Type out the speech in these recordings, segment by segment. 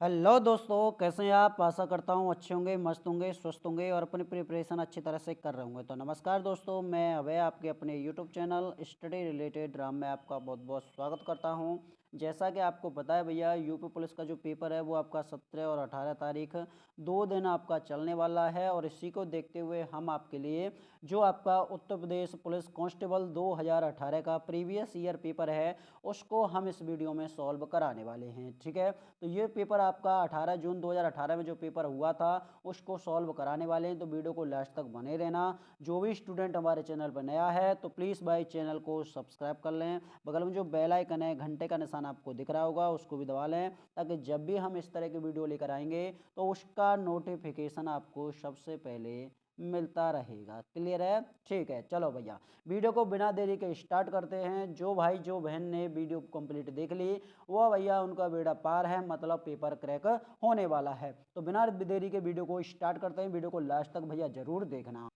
Hello दोस्तों, कैसे हैं आप? आशा करता हूँ अच्छे होंगे, मस्त होंगे, स्वस्थ होंगे और अपनी प्रिपरेशन अच्छी तरह से कर रहे होंगे। तो नमस्कार दोस्तों, मैं अभय आपके अपने YouTube channel study related drum में आपका बहुत बहुत स्वागत करता हूँ। जैसा कि आपको पता है भैया, यूपी पुलिस का जो पेपर है वो आपका 17 और 18 तारीख 2 दिन आपका चलने वाला है। और इसी को देखते हुए हम आपके लिए जो आपका उत्तर प्रदेश पुलिस कांस्टेबल 2018 का प्रीवियस ईयर पेपर है उसको हम इस वीडियो में सॉल्व कराने वाले हैं। ठीक है, तो ये पेपर आपका 18 जून 2018 में जो पेपर हुआ था उसको सॉल्व कराने वाले हैं। तो वीडियो को लास्ट तक बने रहना। जो भी स्टूडेंट हमारे चैनल पर नया है तो प्लीज़ भाई चैनल को सब्सक्राइब कर लें। बगल में जो बेल आइकन है, घंटे का निशान आपको दिख रहा होगा, उसको भी दबा लें ताकि जब भी हम इस तरह की वीडियो लेकर आएंगे तो उसका नोटिफिकेशन आपको सबसे पहले मिलता रहेगा। क्लियर है? ठीक है, चलो भैया वीडियो को बिना देरी के स्टार्ट करते हैं। जो भाई जो बहन ने वीडियो कंप्लीट देख ली वो भैया उनका बेड़ा पार है, मतलब पेपर क्रैक होने वाला है। तो बिना देरी के वीडियो को स्टार्ट करते हैं। वीडियो को लास्ट तक भैया जरूर देखना।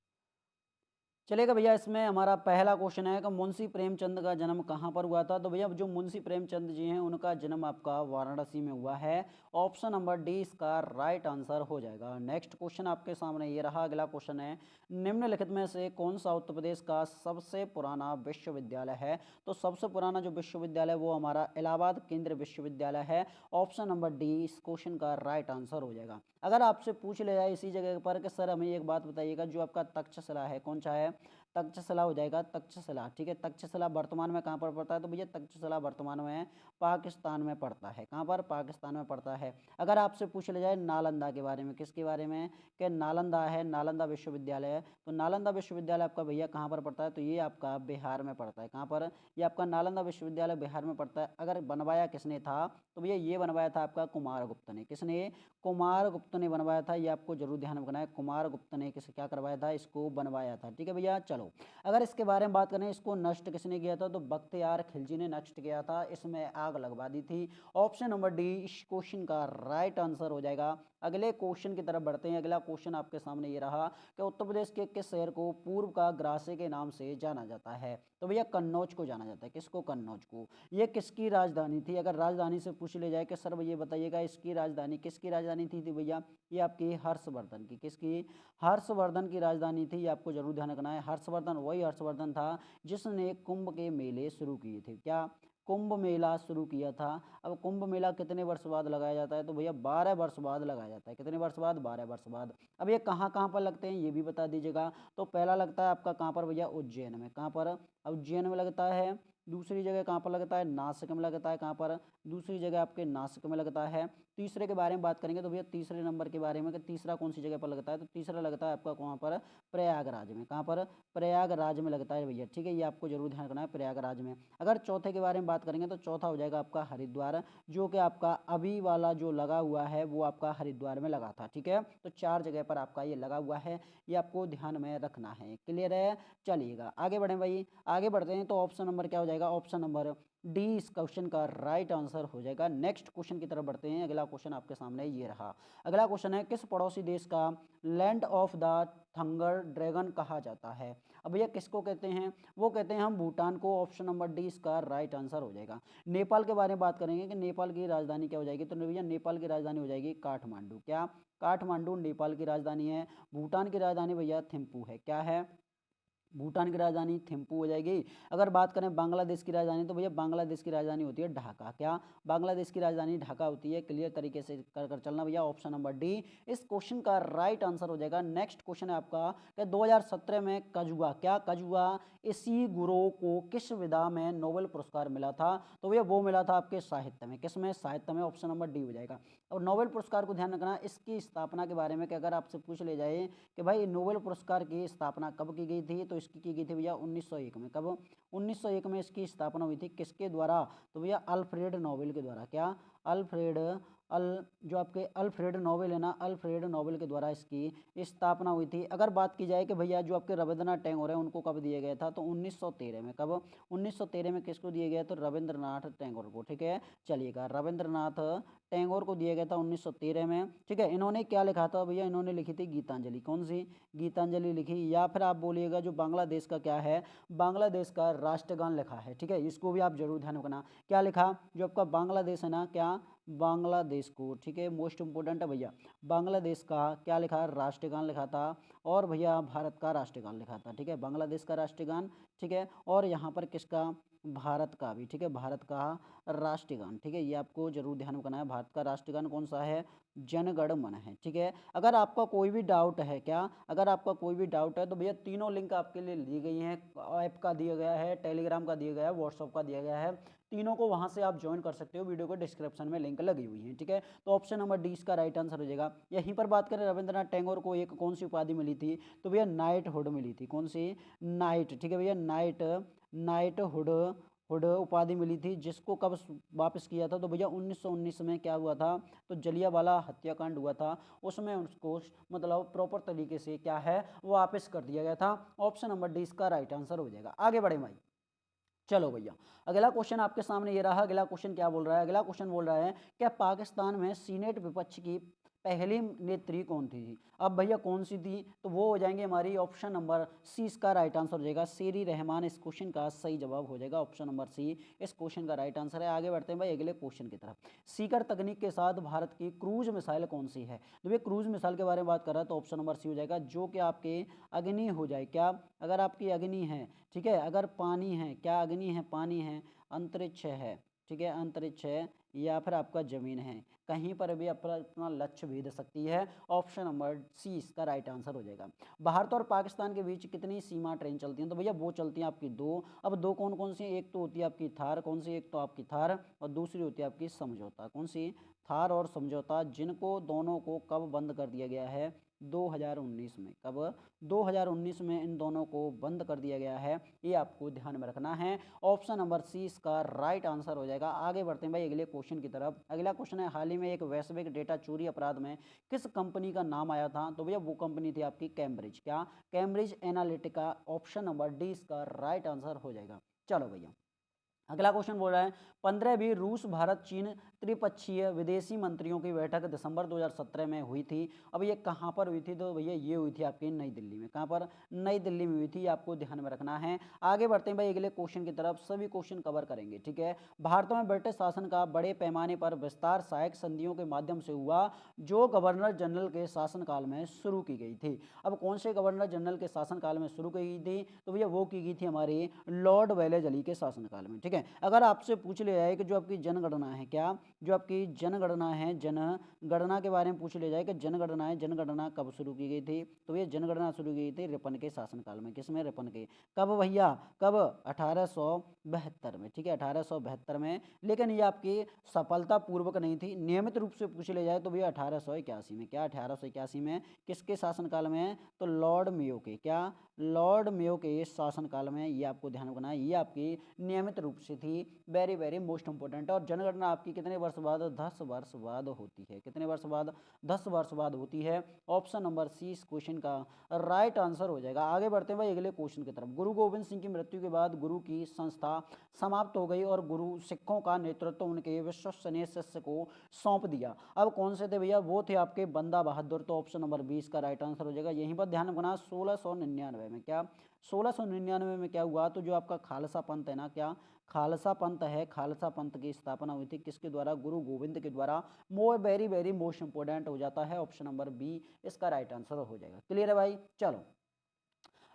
चलेगा भैया, इसमें हमारा पहला क्वेश्चन है कि मुंशी प्रेमचंद का जन्म कहाँ पर हुआ था। तो भैया जो मुंशी प्रेमचंद जी हैं उनका जन्म आपका वाराणसी में हुआ है। ऑप्शन नंबर डी इसका राइट आंसर हो जाएगा। नेक्स्ट क्वेश्चन आपके सामने ये रहा। अगला क्वेश्चन है, निम्नलिखित में से कौन सा उत्तर प्रदेश का सबसे पुराना विश्वविद्यालय है। तो सबसे पुराना जो विश्वविद्यालय वो हमारा इलाहाबाद केंद्रीय विश्वविद्यालय है। ऑप्शन नंबर डी इस क्वेश्चन का राइट आंसर हो जाएगा। अगर आपसे पूछ लिया जाए इसी जगह पर कि सर हमें एक बात बताइएगा, जो आपका तक्षशिला है कौन सा है, तक्षशिला हो जाएगा। तक्षशिला, ठीक है। तक्षशिला वर्तमान में कहाँ पर पड़ता है? तो भैया तक्षशिला वर्तमान में पाकिस्तान में पड़ता है। कहाँ पर? पाकिस्तान में पड़ता है। अगर आपसे पूछ लिया जाए नालंदा के बारे में, किसके बारे में, कि नालंदा है, नालंदा विश्वविद्यालय है, तो नालंदा विश्वविद्यालय आपका भैया कहाँ पर पड़ता है? तो ये आपका बिहार में पड़ता है। कहाँ पर? ये आपका नालंदा विश्वविद्यालय बिहार में पड़ता है। अगर बनवाया किसने था तो भैया ये बनवाया था आपका कुमारगुप्त ने। किसने? कुमारगुप्त ने बनवाया था। ये आपको जरूर ध्यान रखना है, कुमारगुप्त ने किसे क्या करवाया था? इसको बनवाया था। ठीक है भैया, चलो अगर इसके बारे में बात करें, इसको नष्ट किसने किया था? तो बख्तियार खिलजी ने नष्ट किया था, इसमें आग लगवा दी थी। ऑप्शन नंबर डी इस क्वेश्चन का राइट आंसर हो जाएगा। अगले क्वेश्चन की तरफ बढ़ते हैं। अगला क्वेश्चन आपके सामने ये रहा कि उत्तर प्रदेश के किस शहर को पूर्व का ग्रासे के नाम से जाना जाता है। तो भैया कन्नौज को जाना जाता है। किसको? कन्नौज को। ये किसकी राजधानी थी? अगर राजधानी से पूछ ले जाए कि सर ये बताइएगा इसकी राजधानी किसकी राजधानी थी भैया, ये आपकी हर्षवर्धन की। किसकी? हर्षवर्धन की राजधानी थी। ये आपको जरूर ध्यान रखना है। हर्षवर्धन वही हर्षवर्धन था जिसने कुंभ के मेले शुरू किए थे। क्या? कुंभ मेला शुरू किया था। अब कुंभ मेला कितने वर्ष बाद लगाया जाता है? तो भैया 12 वर्ष बाद लगाया जाता है। कितने वर्ष बाद? 12 वर्ष बाद। अब ये कहाँ कहाँ पर लगते हैं ये भी बता दीजिएगा। तो पहला लगता है आपका कहाँ पर भैया? उज्जैन में। कहाँ पर? उज्जैन में लगता है। दूसरी जगह कहाँ पर लगता है? नासिक में लगता है। कहाँ पर? दूसरी जगह आपके नासिक में लगता है। तीसरे के बारे में बात करेंगे तो भैया तीसरे नंबर के बारे में कि तीसरा कौन सी जगह पर लगता है, तो तीसरा लगता है आपका कहाँ पर? प्रयागराज में। कहाँ पर? प्रयागराज में लगता है भैया। ठीक है, ये आपको जरूर ध्यान रखना है, प्रयागराज में। अगर चौथे के बारे में बात करेंगे तो चौथा हो जाएगा आपका हरिद्वार, जो कि आपका अभी वाला जो लगा हुआ है वो आपका हरिद्वार में लगा था। ठीक है, तो 4 जगह पर आपका ये लगा हुआ है, ये आपको ध्यान में रखना है। क्लियर है? चलिएगा आगे बढ़े भाई, आगे बढ़ते हैं। तो ऑप्शन नंबर क्या हो जाएगा? ऑप्शन नंबर डी इस क्वेश्चन का राइट आंसर हो जाएगा। नेक्स्ट क्वेश्चन की तरफ बढ़ते हैं। अगला क्वेश्चन आपके सामने ये रहा। अगला क्वेश्चन है, किस पड़ोसी देश का लैंड ऑफ द थंगर ड्रैगन कहा जाता है? अब भैया किसको कहते हैं? वो कहते हैं हम भूटान को। ऑप्शन नंबर डी इसका राइट आंसर हो जाएगा। नेपाल के बारे में बात करेंगे कि नेपाल की राजधानी क्या हो जाएगी, तो भैया नेपाल की राजधानी हो जाएगी काठमांडू। क्या? काठमांडू नेपाल की राजधानी है। भूटान की राजधानी भैया थिम्पू है। क्या है? भूटान की राजधानी थिम्पू हो जाएगी। अगर बात करें बांग्लादेश की राजधानी, तो भैया बांग्लादेश की राजधानी होती है ढाका। क्या? बांग्लादेश की राजधानी ढाका होती है। क्लियर तरीके से कर कर चलना भैया। ऑप्शन नंबर डी इस क्वेश्चन का राइट आंसर हो जाएगा। नेक्स्ट क्वेश्चन है आपका कि 2017 में कजुआ, क्या कजुआ इसी गुरो को किस विधा में नोबेल पुरस्कार मिला था? तो भैया वो मिला था आपके साहित्य में। किस में? साहित्य में। ऑप्शन नंबर डी हो जाएगा। और नोबेल पुरस्कार को ध्यान रखना, इसकी स्थापना के बारे में कि अगर आपसे पूछ ले जाए कि भाई नोबेल पुरस्कार की स्थापना कब की गई थी, तो इसकी की गई थी भैया 1901 में। कब? 1901 में इसकी स्थापना हुई थी। किसके द्वारा? तो भैया अल्फ्रेड नोबेल के द्वारा। क्या? अल्फ्रेड अल जो आपके अल्फ्रेड नोबेल है ना, अल्फ्रेड नोबेल के द्वारा इसकी स्थापना हुई थी। अगर बात की जाए कि भैया जो आपके रविंद्रनाथ टैगोर है उनको कब दिया गया था, तो 1913 में। कब? 1913 में किसको दिया गया? तो रविंद्रनाथ टैगोर को। ठीक है, चलिएगा रविंद्रनाथ टैगोर को दिया गया था 1913 में। ठीक है, इन्होंने क्या लिखा था भैया? इन्होंने लिखी थी गीतांजलि। कौन सी? गीतांजलि लिखी। या फिर आप बोलिएगा जो बांग्लादेश का क्या है, बांग्लादेश का राष्ट्रगान लिखा है। ठीक है, इसको भी आप जरूर ध्यान रखना। क्या लिखा? जो आपका बांग्लादेश है ना, क्या बांग्लादेश को, ठीक है, मोस्ट इंपोर्टेंट है भैया। बांग्लादेश का क्या लिखा है, राष्ट्रगान लिखा था, और भैया भारत का राष्ट्रगान लिखा था, ठीक है, बांग्लादेश का राष्ट्रगान, ठीक है, और यहाँ पर किसका, भारत का भी, ठीक है, भारत का राष्ट्रगान, ठीक है, ये आपको जरूर ध्यान में करना है। भारत का राष्ट्रगान कौन सा है, जन गण मन है, ठीक है। अगर आपका कोई भी डाउट है, क्या, अगर आपका कोई भी डाउट है तो भैया तीनों लिंक आपके लिए दी गई हैं, ऐप का दिया गया है, टेलीग्राम का दिया गया है, व्हाट्सअप का दिया गया है, तीनों को वहां से आप ज्वाइन कर सकते हो, वीडियो को डिस्क्रिप्शन में लिंक लगी हुई है, ठीक है। तो ऑप्शन नंबर डी इसका राइट आंसर हो जाएगा। यहीं पर बात करें, रविंद्रनाथ टैगोर को एक कौन सी उपाधि मिली थी, तो भैया नाइट हुड मिली थी, कौन सी, नाइट, ठीक है भैया, नाइट, नाइट हुड, हुड उपाधि मिली थी, जिसको कब वापस किया था, तो भैया 1919 में क्या हुआ था, तो जलियांवाला हत्याकांड हुआ था, उसमें उसको मतलब प्रॉपर तरीके से क्या है वापस कर दिया गया था। ऑप्शन नंबर डी इसका राइट आंसर हो जाएगा। आगे बढ़े भाई, चलो भैया, अगला क्वेश्चन आपके सामने ये रहा। अगला क्वेश्चन क्या बोल रहा है, अगला क्वेश्चन बोल रहा है क्या पाकिस्तान में सीनेट विपक्ष की पहली नेत्री कौन थी। अब भैया कौन सी थी, तो वो हो जाएंगे हमारी ऑप्शन नंबर सी इसका राइट आंसर हो जाएगा, शेरी रहमान इस क्वेश्चन का सही जवाब हो जाएगा। ऑप्शन नंबर सी इस क्वेश्चन का राइट आंसर है। आगे बढ़ते हैं भाई अगले क्वेश्चन की तरफ। सीकर तकनीक के साथ भारत की क्रूज मिसाइल कौन सी है, तो भैया क्रूज मिसाइल के बारे में बात कर रहा है तो ऑप्शन नंबर सी हो जाएगा, जो कि आपके अग्नि हो जाए, क्या, अगर आपकी अग्नि है, ठीक है, अगर पानी है, क्या अग्नि है, पानी है, अंतरिक्ष है, ठीक है, अंतरिक्ष है, या फिर आपका जमीन है, कहीं पर भी अपना लक्ष्य भेद सकती है। ऑप्शन नंबर सी इसका राइट आंसर हो जाएगा। भारत और पाकिस्तान के बीच कितनी सीमा ट्रेन चलती हैं, तो भैया वो चलती हैं आपकी दो। अब दो कौन कौन सी, एक तो होती है आपकी थार, कौन सी, एक तो आपकी थार, और दूसरी होती है आपकी समझौता, कौन सी, थार और समझौता, जिनको दोनों को कब बंद कर दिया गया है, 2019 में, कब, 2019 में इन दोनों को बंद कर दिया गया है, ये आपको ध्यान में रखना है। ऑप्शन नंबर सी इसका राइट आंसर हो जाएगा। आगे बढ़ते हैं भाई अगले क्वेश्चन की तरफ। अगला क्वेश्चन है, हाल ही में एक वैश्विक डेटा चोरी अपराध में किस कंपनी का नाम आया था, तो भैया वो कंपनी थी आपकी कैम्ब्रिज, क्या, Cambridge Analytica. Option number D इसका राइट आंसर हो जाएगा। चलो भैया अगला क्वेश्चन बोल रहा है, 15वीं रूस भारत चीन त्रिपक्षीय विदेशी मंत्रियों की बैठक दिसंबर 2017 में हुई थी। अब ये कहाँ पर हुई थी, तो भैया ये हुई थी आपकी नई दिल्ली में। कहाँ पर, नई दिल्ली में हुई थी, आपको ध्यान में रखना है। आगे बढ़ते हैं भाई अगले क्वेश्चन की तरफ, सभी क्वेश्चन कवर करेंगे, ठीक है। भारत में ब्रिटिश शासन का बड़े पैमाने पर विस्तार सहायक संधियों के माध्यम से हुआ, जो गवर्नर जनरल के शासनकाल में शुरू की गई थी। अब कौन से गवर्नर जनरल के शासनकाल में शुरू की गई थी, तो भैया वो की गई थी हमारे लॉर्ड वेलेज अली के शासनकाल में, ठीक है। अगर आपसे पूछ लिया जाए कि जो आपकी जनगणना है, क्या, जो आपकी जनगणना है, जनगणना के बारे में पूछ लिया जाए कि जनगणना है, जनगणना कब शुरू की गई थी, तो ये जनगणना शुरू की गई थी रिपन के शासनकाल में। किसमें, रिपन के, कब भैया, कब, 1872 में, ठीक है, 1872 में। लेकिन ये आपकी सफलतापूर्वक नहीं थी। नियमित रूप से पूछ लिया जाए तो भैया 1881 में, क्या, 1881 में किसके शासनकाल में, तो लॉर्ड मेयो के, क्या, लॉर्ड मेयो के शासनकाल में। ये आपको ध्यान रखना है, ये आपकी नियमित रूप से थी। Very very most important. और जनगणना आपकी कितने वर्ष बाद, 10 वर्ष बाद होती है, कितने वर्ष बाद, 10 वर्ष बाद होती है। ऑप्शन नंबर सी इस क्वेश्चन का राइट आंसर हो जाएगा। आगे बढ़ते हैं भाई अगले क्वेश्चन की तरफ। गुरु गोविंद सिंह की मृत्यु के बाद गुरु की संस्था समाप्त हो गई और गुरु सिखों का नेतृत्व उनके विश्वसनीय शिष्य को सौंप दिया। अब कौन से थे भैया, वो थे आपके बंदा बहादुर। तो ऑप्शन नंबर 20 का राइट आंसर हो जाएगा। यहीं पर ध्यान रखना, 1699 में, क्या, 1699 में क्या हुआ, तो जो आपका खालसा पंथ है ना, क्या, खालसा पंथ है, खालसा पंथ की स्थापना हुई थी किसके द्वारा, गुरु गोविंद के द्वारा। वेरी वेरी मोस्ट इंपोर्टेंट हो जाता है। ऑप्शन नंबर बी इसका राइट आंसर हो जाएगा। क्लियर है भाई। चलो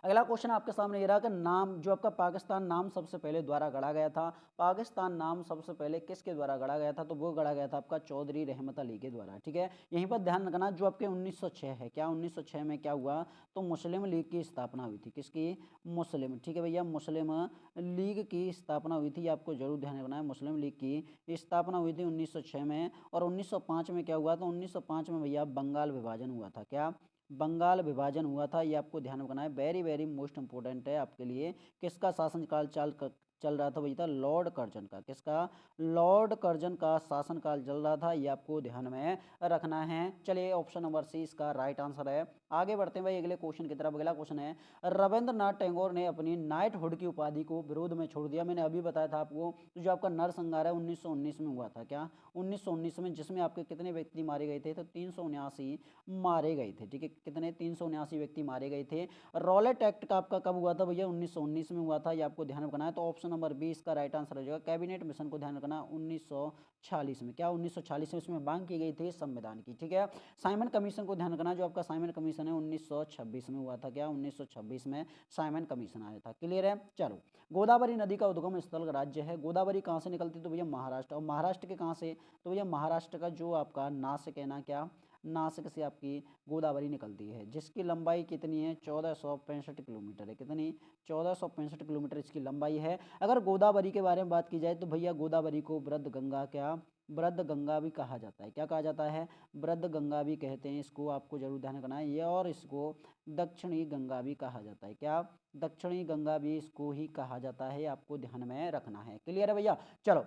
अगला क्वेश्चन आपके सामने ये रहा कि नाम, जो आपका पाकिस्तान नाम सबसे पहले द्वारा गढ़ा गया था, पाकिस्तान नाम सबसे पहले किसके द्वारा गढ़ा गया था, तो वो गढ़ा गया था आपका चौधरी रहमत अली के द्वारा, ठीक है। यहीं पर ध्यान रखना, जो आपके 1906 है, क्या, 1906 में क्या हुआ, तो मुस्लिम लीग की स्थापना हुई थी, किसकी, मुस्लिम, ठीक है भैया, मुस्लिम लीग की स्थापना हुई थी। आपको जरूर ध्यान रखना है, मुस्लिम लीग की स्थापना हुई थी 1906 में। और 1905 में क्या हुआ, तो 1905 में भैया बंगाल विभाजन हुआ था, क्या, बंगाल विभाजन हुआ था। ये आपको ध्यान रखना है, वेरी वेरी मोस्ट इंपोर्टेंट है आपके लिए। किसका शासनकाल चल रहा था भैया, था लॉर्ड कर्जन का। किसका, लॉर्ड कर्जन का शासनकाल चल रहा था। ये आपको ध्यान में रखना है। चलिए ऑप्शन नंबर सी इसका राइट आंसर है। आगे बढ़ते हैं भाई अगले क्वेश्चन की तरफ। अगला क्वेश्चन है, रविंद्रनाथ टैगोर ने अपनी नाइटहुड की उपाधि को विरोध में छोड़ दिया। मैंने अभी बताया था आपको, तो जो आपका नरसंहार है 1919 में हुआ था, क्या, 1919 में, जिसमें आपके कितने व्यक्ति मारे गए थे, तो 379 मारे गए थे, ठीक है, कितने, 379 व्यक्ति मारे गए थे। रॉलेट एक्ट का आपका कब हुआ था भैया, 1919 में हुआ था। ये आपको ध्यान रखना है। तो ऑप्शन नंबर बी इसका राइट आंसर हो जाएगा। कैबिनेट मिशन को ध्यान रखना 1946 में, क्या 1946 में इसमें मांग की गई थी संविधान की, ठीक है। साइमन कमीशन को ध्यान रखना, जो आपका साइमन कमीशन है 1926 में हुआ था, क्या 1926 में साइमन कमीशन आया था। क्लियर है। चलो, गोदावरी नदी का उद्गम स्थल राज्य है, गोदावरी कहाँ से निकलती है तो भैया महाराष्ट्र, और महाराष्ट्र के कहाँ से तो भैया महाराष्ट्र का जो आपका नासिक है ना, क्या नासिक से आपकी गोदावरी निकलती है, जिसकी लंबाई कितनी है 1465 किलोमीटर है। कितनी 1465 किलोमीटर इसकी लंबाई है। अगर गोदावरी के बारे में बात की जाए तो भैया गोदावरी को वृद्ध गंगा, क्या वृद्ध गंगा भी कहा जाता है, क्या कहा जाता है वृद्ध गंगा भी कहते हैं इसको, आपको जरूर ध्यान रखना है ये। और इसको दक्षिणी गंगा भी कहा जाता है, क्या दक्षिणी गंगा भी इसको ही कहा जाता है, आपको ध्यान में रखना है। क्लियर है भैया। चलो,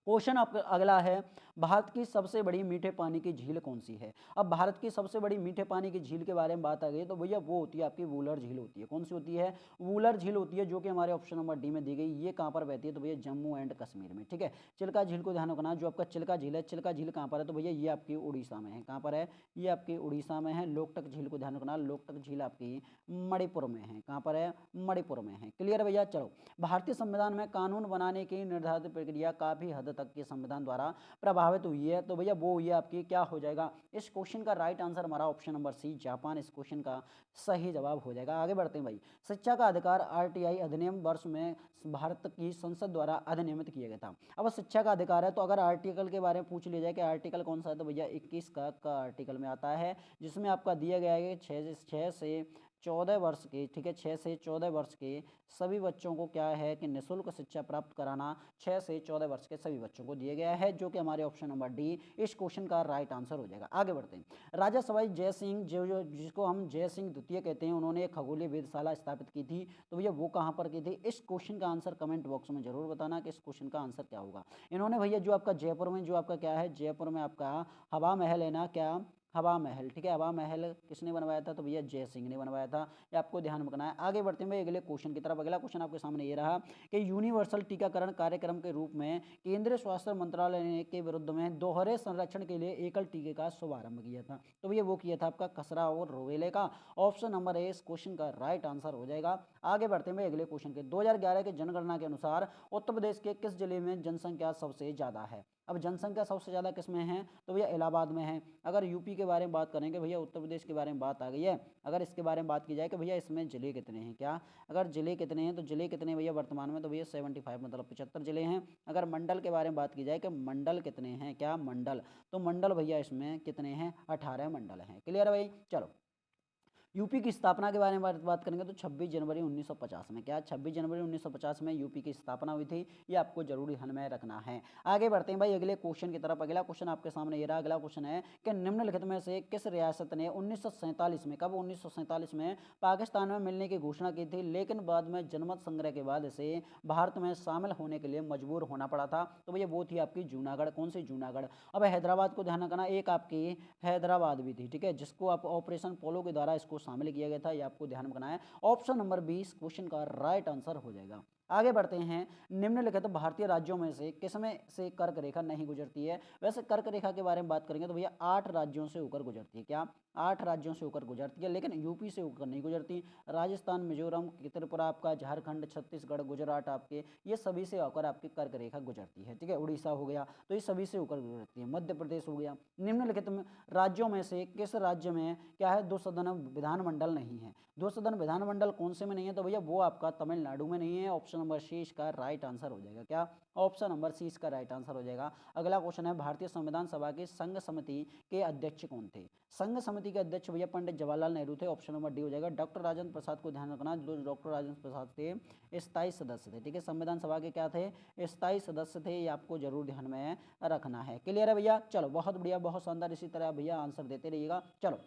क्वेश्चन आपका अगला है, भारत की सबसे बड़ी मीठे पानी की झील कौन सी है। अब भारत की सबसे बड़ी मीठे पानी की झील के बारे में बात आ गई तो भैया वो होती है आपकी वूलर झील होती है। कौन सी होती है वूलर झील होती है, जो कि हमारे ऑप्शन नंबर डी में दी गई। ये कहाँ पर बहती है तो भैया जम्मू एंड कश्मीर में, ठीक है। चिल्का झील को ध्यान रखना, जो आपका चिल्का झील है, चिल्का झील कहाँ पर है तो भैया ये आपकी उड़ीसा में है। कहाँ पर है ये आपकी उड़ीसा में है। लोकटक झील को ध्यान रखना, लोकटक झील आपकी मणिपुर में है। कहाँ पर है मणिपुर में है। क्लियर है भैया। चलो, भारतीय संविधान में कानून बनाने की निर्धारित प्रक्रिया काफी हद तक के संविधान द्वारा प्रभावित हुई है तो भैया वो हुई है आपकी, क्या हो जाएगा इस क्वेश्चन का राइट आंसर हमारा ऑप्शन नंबर सी जापान इस क्वेश्चन का सही जवाब हो जाएगा। आगे बढ़ते हैं भाई। शिक्षा का अधिकार आरटीआई अधिनियम वर्ष में भारत की संसद द्वारा अधिनियमित किया गया था। अब शिक्षा का अधिकार है तो अगर आर्टिकल के बारे में पूछ लिया जाए कि आर्टिकल कौन सा है तो भैया 21 का आर्टिकल में आता है, जिसमें आपका दिया गया है 6 से 14 वर्ष के, ठीक है 6 से 14 वर्ष के सभी बच्चों को क्या है कि निःशुल्क शिक्षा प्राप्त कराना 6 से 14 वर्ष के सभी बच्चों को दिया गया है, जो कि हमारे ऑप्शन नंबर डी इस क्वेश्चन का राइट आंसर हो जाएगा। आगे बढ़ते हैं। राजा सवाई जय सिंह जो जिसको हम जय सिंह द्वितीय कहते हैं, उन्होंने एक खगोलीय वेधशाला स्थापित की थी तो भैया वो कहाँ पर की थी। इस क्वेश्चन का आंसर कमेंट बॉक्स में जरूर बताना कि इस क्वेश्चन का आंसर क्या होगा। इन्होंने भैया जो आपका जयपुर में, जो आपका क्या है जयपुर में आपका हवा महल है ना, क्या हवा महल, ठीक है हवा महल किसने बनवाया था तो भैया जय सिंह ने बनवाया था। ये आपको ध्यान में रखना है। आगे बढ़ते हैं अगले क्वेश्चन की तरफ। अगला क्वेश्चन आपके सामने ये रहा कि यूनिवर्सल टीकाकरण कार्यक्रम के रूप में केंद्रीय स्वास्थ्य मंत्रालय ने के विरुद्ध में दोहरे संरक्षण के लिए एकल टीके का शुभारंभ किया था तो भैया वो किया था आपका खसरा और रोबेले का। ऑप्शन नंबर ए इस क्वेश्चन का राइट आंसर हो जाएगा। आगे बढ़ते हैं अगले क्वेश्चन के। 2011 के जनगणना के अनुसार उत्तर प्रदेश के किस जिले में जनसंख्या सबसे ज्यादा है। अब जनसंख्या सबसे ज़्यादा किस में है तो भैया इलाहाबाद में है। अगर यूपी के बारे में बात करेंगे भैया, उत्तर प्रदेश के बारे में बात आ गई है, अगर इसके बारे में बात की जाए कि भैया इसमें जिले कितने हैं, क्या अगर जिले कितने हैं तो जिले कितने भैया वर्तमान में तो भैया 75 मतलब 75 जिले हैं। अगर मंडल के बारे में बात की जाए कि मंडल कितने हैं, क्या मंडल तो मंडल भैया इसमें कितने हैं 18 मंडल हैं। क्लियर है भाई। चलो, यूपी की स्थापना के बारे में बात करेंगे तो 26 जनवरी 1950 में, क्या 26 जनवरी 1950 में यूपी की स्थापना हुई थी। ये आपको जरूरी ध्यान में रखना है। आगे बढ़ते हैं भाई अगले क्वेश्चन की तरफ। अगला क्वेश्चन आपके सामने ये रहा। अगला क्वेश्चन है कि निम्नलिखित में से किस रियासत ने 1947 में, कब 1947 में पाकिस्तान में मिलने की घोषणा की थी, लेकिन बाद में जनमत संग्रह के बाद इसे भारत में शामिल होने के लिए मजबूर होना पड़ा था तो भैया वो थी आपकी जूनागढ़। कौन सी जूनागढ़। अब हैदराबाद को ध्यान रखना, एक आपकी हैदराबाद भी थी, ठीक है, जिसको आप ऑपरेशन पोलो के द्वारा इसको शामिल किया गया था। ये आपको ध्यान रखना है। ऑप्शन नंबर 20 क्वेश्चन का राइट आंसर हो जाएगा। आगे बढ़ते हैं। निम्नलिखित भारतीय राज्यों में से किसमें से कर्क रेखा नहीं गुजरती है। वैसे कर्क रेखा के बारे में बात करेंगे तो भैया 8 राज्यों से होकर गुजरती है, क्या 8 राज्यों से होकर गुजरती है, लेकिन यूपी से होकर नहीं गुजरती। राजस्थान, मिजोरम, त्रिपुरा आपका, झारखंड, छत्तीसगढ़, गुजरात आपके, ये सभी से होकर आपकी कर्क रेखा गुजरती है, ठीक है। उड़ीसा हो गया तो ये सभी से होकर गुजरती है। मध्य प्रदेश हो गया। निम्नलिखित राज्यों में से किस राज्य में क्या है 2 सदन विधानमंडल नहीं है। 2 सदन विधानमंडल कौन से में नहीं है तो भैया वो आपका तमिलनाडु में नहीं है। ऑप्शन नंबर सी इसका राइट आंसर हो जाएगा, क्या ऑप्शन नंबर सी इसका राइट आंसर हो जाएगा। अगला क्वेश्चन है, भारतीय संविधान सभा की संघ समिति के अध्यक्ष कौन थे। संघ समिति के अध्यक्ष भैया पंडित जवाहरलाल नेहरू थे। ऑप्शन नंबर डी हो जाएगा। डॉक्टर राजेंद्र प्रसाद को ध्यान रखना, जो डॉक्टर राजेंद्र प्रसाद थे स्थायी सदस्य थे, ठीक है, संविधान सभा के क्या थे स्थायी सदस्य थे। ये आपको जरूर ध्यान में रखना है। क्लियर है भैया। चलो, बहुत बढ़िया, बहुत शानदार। इसी तरह भैया आंसर देते रहिएगा। चलो,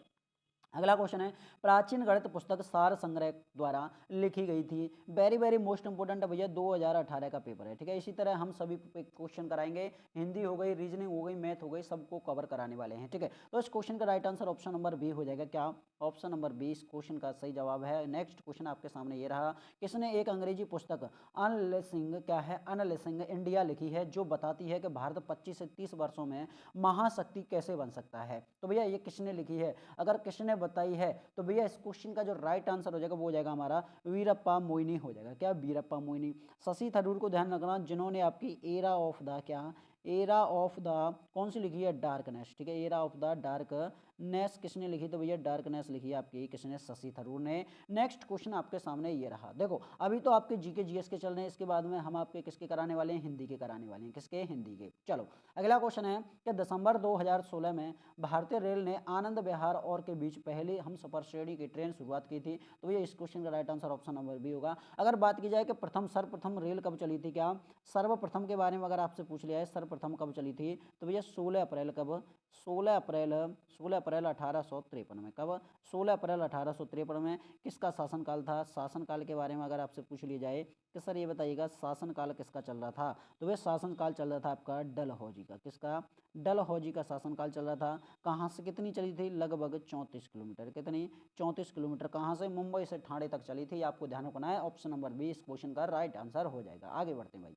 अगला क्वेश्चन है, प्राचीन गणित पुस्तक सार संग्रह द्वारा लिखी गई थी। वेरी वेरी मोस्ट इंपोर्टेंट भैया 2018 का पेपर है, ठीक है। इसी तरह हम सभी क्वेश्चन कराएंगे, हिंदी हो गई, रीजनिंग हो गई, मैथ हो गई, सबको कवर कराने वाले हैं, ठीक है। तो इस क्वेश्चन का right answer option number B हो जाएगा, क्या ऑप्शन नंबर बी इस क्वेश्चन का सही जवाब है। नेक्स्ट क्वेश्चन आपके सामने ये रहा, किसने एक अंग्रेजी पुस्तक अनलेसिंग, क्या है अनलेसिंग इंडिया लिखी है, जो बताती है कि भारत 25 से 30 वर्षों में महाशक्ति कैसे बन सकता है। तो भैया ये किसने लिखी है। अगर किसने बताई है, तो भैया इस क्वेश्चन का जो राइट आंसर हो जाएगा वो हो जाएगा हमारा वीरप्पा मोइनी हो जाएगा। क्या? वीरप्पा मोइनी। शशि थरूर को ध्यान रखना, जिन्होंने आपकी एरा ऑफ द क्या, एरा ऑफ द कौन सी लिखी है? डार्कनेस। ठीक है, एरा ऑफ द डार्कनेस किसने लिखी? तो भैया डार्कनेस लिखी है आपकी किसने? शशि थरूर ने। नेक्स्ट क्वेश्चन आपके सामने ये रहा। देखो अभी तो आपके जीके जीएस के चल रहे हैं, इसके बाद में हम आपके किसके कराने वाले हैं? हिंदी के कराने वाले हैं। किसके? हिंदी के। चलो अगला क्वेश्चन है कि दिसंबर 2016 में भारतीय रेल ने आनंद विहार और के बीच पहली हमसफर श्रेणी की ट्रेन शुरुआत की थी। तो भैया इस क्वेश्चन का right answer option number B होगा। अगर बात की जाए कि सर्वप्रथम रेल कब चली थी, क्या सर्वप्रथम के बारे में अगर आपसे पूछ लिया है सर्वप्रथम कब चली थी, तो भैया 16 अप्रैल कब? 16 अप्रैल 1853 में। कब? 16 अप्रैल 1853 में। किसका शासनकाल था? शासनकाल के बारे में अगर आपसे पूछ लिया जाए कि सर ये बताइएगा शासनकाल किसका चल रहा था, तो वह शासनकाल चल रहा था आपका डलहौजी का। किसका? डलहौजी का शासनकाल चल रहा था। कहाँ से कितनी चली थी? लगभग 34 किलोमीटर। कितनी? 34 किलोमीटर। कहाँ से? मुंबई से ठाणे तक चली थी। आपको ध्यान रखना है, ऑप्शन नंबर बी इस क्वेश्चन का राइट आंसर हो जाएगा। आगे बढ़ते हैं भाई।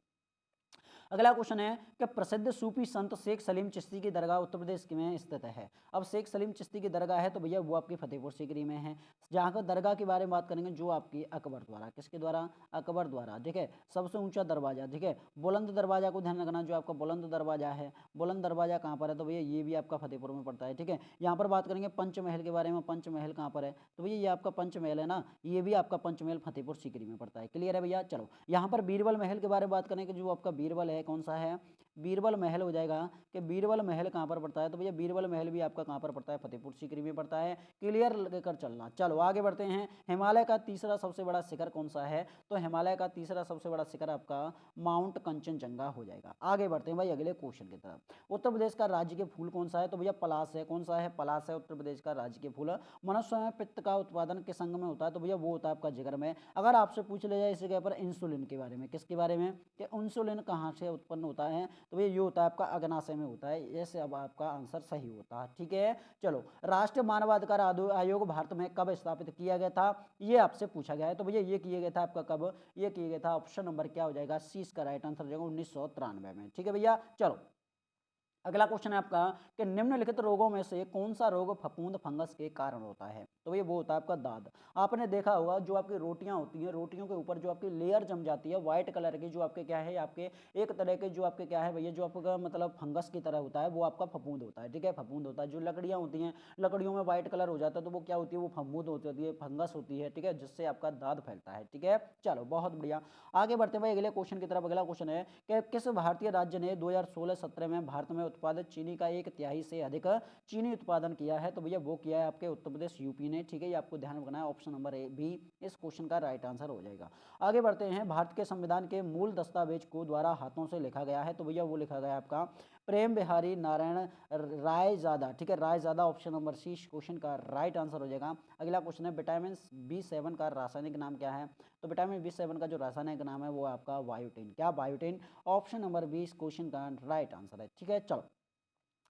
अगला क्वेश्चन है कि प्रसिद्ध सूफी संत शेख सलीम चिश्ती की दरगाह उत्तर प्रदेश में स्थित है। अब शेख सलीम चिश्ती की दरगाह है तो भैया वो आपकी फतेहपुर सीकरी में है। जहाँ का दरगाह के बारे में बात करेंगे जो आपकी अकबर द्वारा, किसके द्वारा? अकबर द्वारा। ठीक है, सबसे ऊंचा दरवाजा, ठीक है, बुलंद दरवाजा को ध्यान रखना, जो आपका बुलंद दरवाजा है, बुलंद दरवाजा कहाँ पर है? तो भैया ये भी आपका फतेहपुर में पड़ता है। ठीक है, यहाँ पर बात करेंगे पंचमहल के बारे में। पंचमहल कहाँ पर है? तो भैया ये आपका पंचमहल है ना, ये भी आपका पंचमहल फतेहपुर सीकरी में पड़ता है। क्लियर है भैया? चलो यहाँ पर बीरबल महल के बारे में बात करेंगे, जो आपका बीरबल है कौन सा है? बीरबल महल हो जाएगा कि बीरबल महल कहाँ पर पड़ता है? तो भैया बीरबल महल भी आपका कहाँ पर पड़ता है? फतेहपुर सीकरी में पड़ता है। क्लियर लेकर चलना। चलो आगे बढ़ते हैं। हिमालय का तीसरा सबसे बड़ा शिखर कौन सा है? तो हिमालय का तीसरा सबसे बड़ा शिखर आपका माउंट कंचनजंगा हो जाएगा। आगे बढ़ते हैं भाई अगले क्वेश्चन की तरफ। उत्तर प्रदेश का राज्य के फूल कौन सा है? तो भैया पलाश है। कौन सा है? पलाश है उत्तर प्रदेश का राज्य के फूल। मनुष्य में पित्त का उत्पादन किस अंग में होता है? तो भैया वो होता है आपका जिगर में। अगर आपसे पूछ लिया जाए इसी के ऊपर इंसुलिन के बारे में, किसके बारे में? कि इंसुलिन कहाँ से उत्पन्न होता है? तो भैया ये होता है आपका अग्नाशय में होता है। ऐसे अब आपका आंसर सही होता है। ठीक है, चलो राष्ट्रीय मानवाधिकार आयोग भारत में कब स्थापित किया गया था? ये आपसे पूछा गया है। तो भैया ये किया गया था आपका कब? ये किया गया था ऑप्शन नंबर क्या हो जाएगा? सी इसका राइट आंसर हो जाएगा 1993 में। ठीक है भैया, चलो अगला क्वेश्चन है आपका कि निम्नलिखित रोगों में से कौन सा रोग फफूंद फंगस के कारण होता है? तो ये वो होता है आपका दाद। आपने देखा होगा जो आपकी रोटियां होती हैं, रोटियों के ऊपर जो आपकी लेयर जम जाती है व्हाइट कलर की, जो आपके क्या है, आपके एक तरह के जो आपके क्या है भैया, जो आपका मतलब फंगस की तरह होता है, वो आपका फफूंद होता है। ठीक है, फफूंद होता है। जो लकड़ियां होती हैं, लकड़ियों में व्हाइट कलर हो जाता है तो वो क्या होती है? वो फफूंद होती है, फंगस होती है। ठीक है, जिससे आपका दाद फैलता है। ठीक है, चलो बहुत बढ़िया। आगे बढ़ते भाई अगले क्वेश्चन की तरफ। अगला क्वेश्चन है कि किस भारतीय राज्य ने 2016-17 में भारत में उत्पादित चीनी का 1/3 से अधिक चीनी उत्पादन किया है? तो भैया वो किया है आपके उत्तर प्रदेश यूपी ने। ठीक है, ये आपको ध्यान रखना है, ऑप्शन नंबर ए बी इस क्वेश्चन का राइट आंसर हो जाएगा। आगे बढ़ते हैं। भारत के संविधान के मूल दस्तावेज को द्वारा हाथों से लिखा गया है? तो भैया वो लिखा गया आपका प्रेम बिहारी नारायण रायजादा। ठीक है, रायजादा ऑप्शन नंबर सी इस क्वेश्चन का राइट आंसर हो जाएगा। अगला क्वेश्चन है विटामिन B7 का रासायनिक नाम क्या है? तो विटामिन B7 का जो रासायनिक नाम है वो आपका बायोटिन। क्या? बायोटिन। ऑप्शन नंबर बी इस क्वेश्चन का राइट आंसर है। ठीक है, चलो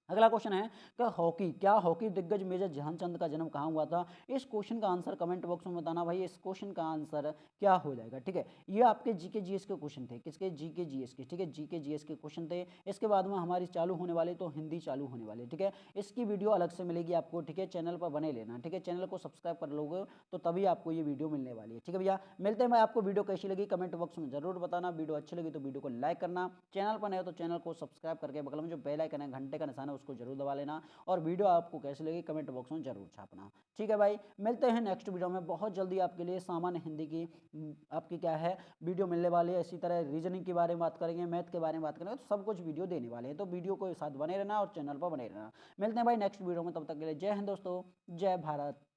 अगला क्वेश्चन है कि हॉकी, क्या हॉकी दिग्गज मेजर ध्यानचंद का जन्म कहाँ हुआ था? इस क्वेश्चन का आंसर कमेंट बॉक्स में बताना भाई, इस क्वेश्चन का आंसर क्या हो जाएगा। ठीक है, ये आपके जीके जीएस के क्वेश्चन थे। किसके? जीके जीएस के। ठीक है, जीके जीएस के क्वेश्चन थे। इसके बाद में हमारी चालू होने वाली तो हिंदी चालू होने वाली। ठीक है, इसकी वीडियो अलग से मिलेगी आपको। ठीक है, चैनल पर बने लेना। ठीक है, चैनल को सब्सक्राइब कर लोगे तो तभी आपको ये वीडियो मिलने वाली है। ठीक है भैया, मिलते हैं। मैं आपको वीडियो कैसी लगी कमेंट बॉक्स में जरूर बताना। वीडियो अच्छी लगी तो वीडियो को लाइक करना, चैनल पर नए हो तो चैनल को सब्सक्राइब करके बगल में जो बेल आइकन है घंटे का निशान है उसको जरूर दबा लेना, और वीडियो आपको कैसी लगी कमेंट बॉक्स में जरूर छापना। ठीक है भाई, मिलते हैं नेक्स्ट वीडियो में। बहुत जल्दी आपके लिए सामान्य हिंदी की आपकी क्या है वीडियो मिलने वाली है। इसी तरह रीजनिंग के बारे में बात करेंगे, मैथ के बारे में बात करेंगे, तो सब कुछ वीडियो देने वाले हैं। तो वीडियो को साथ बने रहना और चैनल पर बने रहना। मिलते हैं भाई नेक्स्ट वीडियो में, तब तक के लिए जय हिंद दोस्तों, जय भारत।